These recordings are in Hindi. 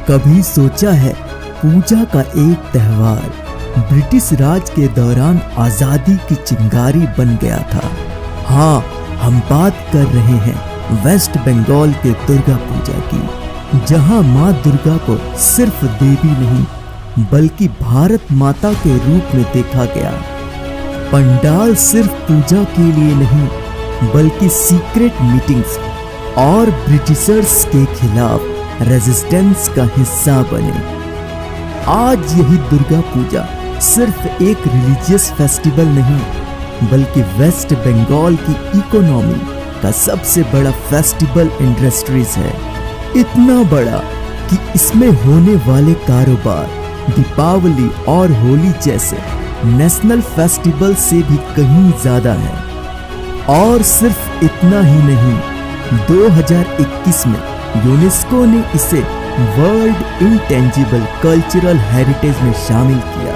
कभी सोचा है पूजा का एक त्योहार ब्रिटिश राज के दौरान आजादी की चिंगारी बन गया था? हाँ, हम बात कर रहे हैं वेस्ट बंगाल के दुर्गा पूजा की, जहां मां दुर्गा को सिर्फ देवी नहीं बल्कि भारत माता के रूप में देखा गया। पंडाल सिर्फ पूजा के लिए नहीं बल्कि सीक्रेट मीटिंग्स और ब्रिटिशर्स के खिलाफ रेजिस्टेंस का हिस्सा बने। आज यही दुर्गा पूजा सिर्फ एक रिलीजियस फेस्टिवल नहीं बल्कि वेस्ट बंगाल की इकोनॉमी का सबसे बड़ा फेस्टिवल इंडस्ट्रीज है। इतना बड़ा कि इसमें होने वाले कारोबार दीपावली और होली जैसे नेशनल फेस्टिवल से भी कहीं ज्यादा है। और सिर्फ इतना ही नहीं, 2021 में यूनेस्को ने इसे वर्ल्ड इंटेंजिबल कल्चरल हेरिटेज में शामिल किया।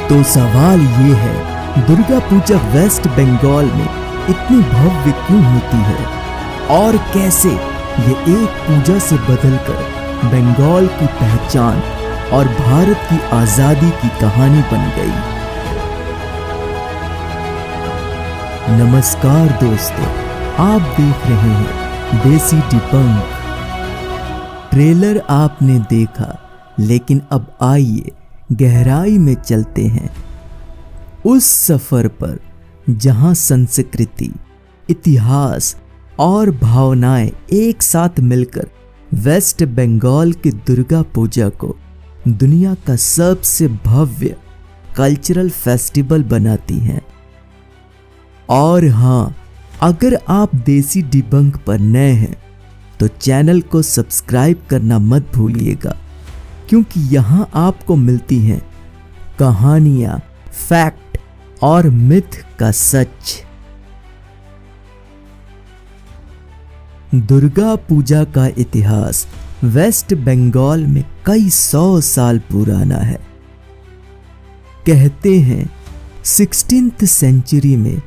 तो सवाल ये है, दुर्गा पूजा वेस्ट बंगाल में इतनी भव्य क्यों होती है और कैसे ये एक पूजा से बदलकर बंगाल की पहचान और भारत की आजादी की कहानी बन गई? नमस्कार दोस्तों, आप देख रहे हैं देसी डिबंक। ट्रेलर आपने देखा, लेकिन अब आइए गहराई में चलते हैं उस सफर पर जहां संस्कृति, इतिहास और भावनाएं एक साथ मिलकर वेस्ट बंगाल की दुर्गा पूजा को दुनिया का सबसे भव्य कल्चरल फेस्टिवल बनाती हैं। और हाँ, अगर आप देसी डिबंक पर नए हैं तो चैनल को सब्सक्राइब करना मत भूलिएगा, क्योंकि यहाँ आपको मिलती हैं कहानियां, फैक्ट और मिथ का सच। दुर्गा पूजा का इतिहास वेस्ट बंगाल में कई 100 साल पुराना है। कहते हैं 16th सेंचुरी में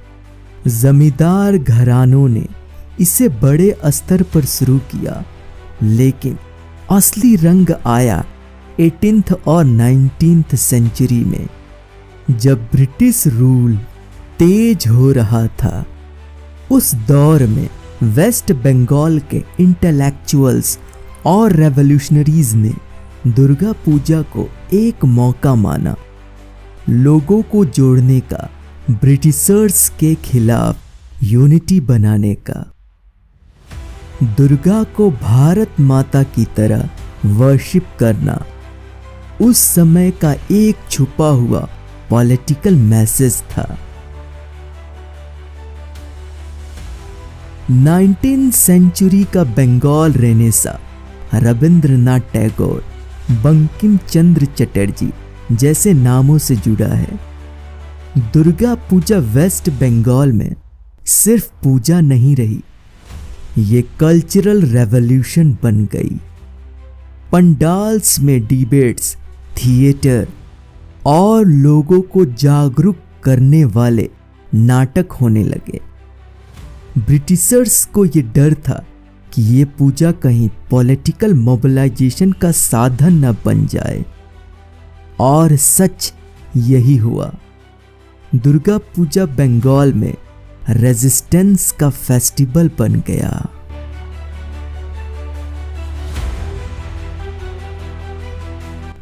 जमींदार घरानों ने इसे बड़े स्तर पर शुरू किया, लेकिन असली रंग आया 18th और 19th सेंचुरी में, जब ब्रिटिश रूल तेज हो रहा था। उस दौर में वेस्ट बंगाल के इंटेलेक्चुअल्स और रेवोल्यूशनरीज ने दुर्गा पूजा को एक मौका माना लोगों को जोड़ने का, ब्रिटिशर्स के खिलाफ यूनिटी बनाने का। दुर्गा को भारत माता की तरह वर्शिप करना उस समय का एक छुपा हुआ पॉलिटिकल मैसेज था। 19th सेंचुरी का बंगाल रेनेसा रविंद्रनाथ टैगोर, बंकिम चंद्र चटर्जी जैसे नामों से जुड़ा है। दुर्गा पूजा वेस्ट बंगाल में सिर्फ पूजा नहीं रही, ये कल्चरल रेवोल्यूशन बन गई। पंडाल्स में डिबेट्स, थिएटर और लोगों को जागरूक करने वाले नाटक होने लगे। ब्रिटिशर्स को ये डर था कि ये पूजा कहीं पॉलिटिकल मोबिलाइजेशन का साधन न बन जाए, और सच यही हुआ। दुर्गा पूजा बंगाल में रेजिस्टेंस का फेस्टिवल बन गया।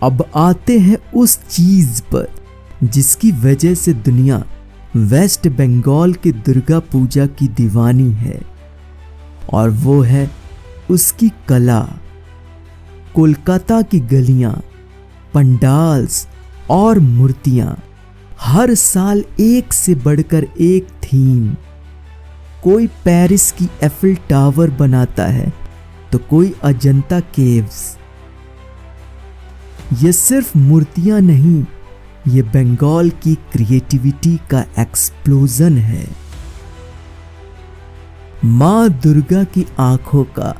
अब आते हैं उस चीज पर जिसकी वजह से दुनिया वेस्ट बंगाल की दुर्गा पूजा की दीवानी है, और वो है उसकी कला। कोलकाता की गलियां, पंडाल्स और मूर्तियां हर साल एक से बढ़कर एक थीम। कोई पेरिस की एफिल टावर बनाता है तो कोई अजंता केव्स। ये सिर्फ मूर्तियां नहीं, ये बंगाल की क्रिएटिविटी का एक्सप्लोजन है। मां दुर्गा की आंखों का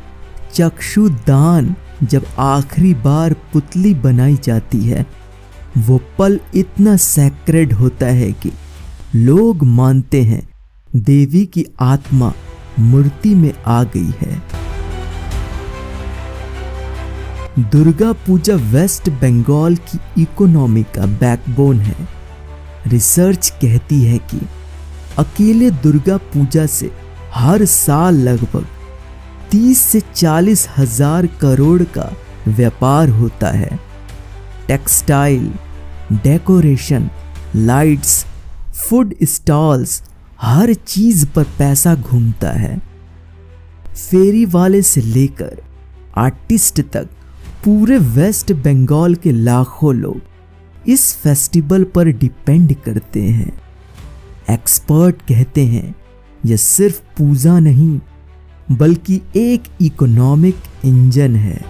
चक्षुदान जब आखिरी बार पुतली बनाई जाती है, वो पल इतना सैक्रेड होता है कि लोग मानते हैं देवी की आत्मा मूर्ति में आ गई है। दुर्गा पूजा वेस्ट बंगाल की इकोनॉमी का बैकबोन है। रिसर्च कहती है कि अकेले दुर्गा पूजा से हर साल लगभग 30 से 40 हजार करोड़ का व्यापार होता है। Textile, decoration, lights, food stalls, हर चीज पर पैसा घूमता है। फेरी वाले से लेकर आर्टिस्ट तक पूरे वेस्ट बंगाल के लाखों लोग इस फेस्टिवल पर डिपेंड करते हैं। एक्सपर्ट कहते हैं यह सिर्फ पूजा नहीं बल्कि एक इकोनॉमिक इंजन है।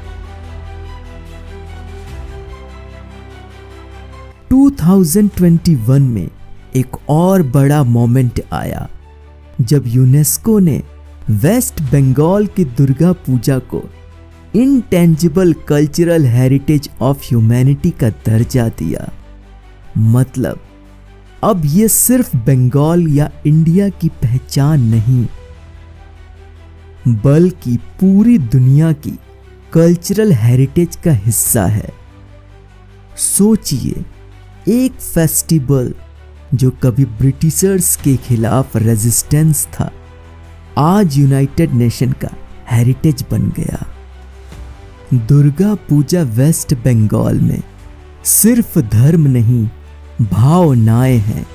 2021 में एक और बड़ा मोमेंट आया जब यूनेस्को ने वेस्ट बंगाल की दुर्गा पूजा को intangible cultural heritage of humanity का दर्जा दिया। मतलब अब ये सिर्फ बंगाल या इंडिया की पहचान नहीं बल्कि पूरी दुनिया की कल्चरल हेरिटेज का हिस्सा है। सोचिए, एक फेस्टिवल जो कभी ब्रिटिशर्स के खिलाफ रेजिस्टेंस था आज यूनाइटेड नेशन का हेरिटेज बन गया। दुर्गा पूजा वेस्ट बंगाल में सिर्फ धर्म नहीं भावनाएं हैं।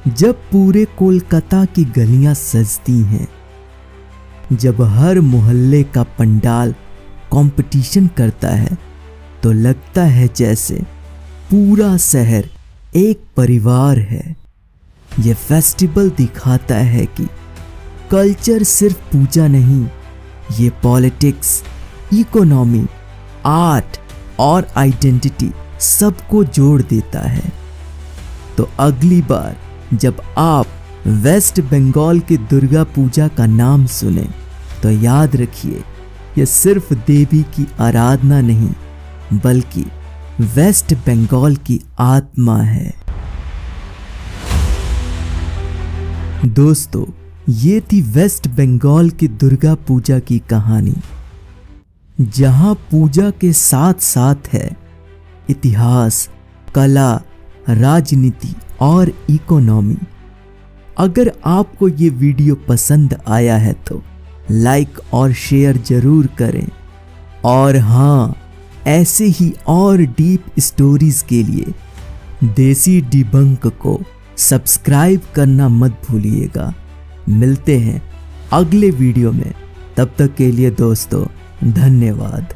जब पूरे कोलकाता की गलियां सजती हैं, जब हर मोहल्ले का पंडाल कंपटीशन करता है तो लगता है जैसे पूरा शहर एक परिवार है। यह फेस्टिवल दिखाता है कि कल्चर सिर्फ पूजा नहीं, ये पॉलिटिक्स, इकोनॉमी, आर्ट और आइडेंटिटी सबको जोड़ देता है। तो अगली बार जब आप वेस्ट बंगाल की दुर्गा पूजा का नाम सुने तो याद रखिए, यह सिर्फ देवी की आराधना नहीं बल्कि वेस्ट बंगाल की आत्मा है। दोस्तों, ये थी वेस्ट बंगाल की दुर्गा पूजा की कहानी, जहां पूजा के साथ साथ है इतिहास, कला, राजनीति और इकोनॉमी। अगर आपको ये वीडियो पसंद आया है तो लाइक और शेयर जरूर करें। और हाँ, ऐसे ही और डीप स्टोरीज के लिए देसी डिबंक को सब्सक्राइब करना मत भूलिएगा। मिलते हैं अगले वीडियो में, तब तक के लिए दोस्तों धन्यवाद।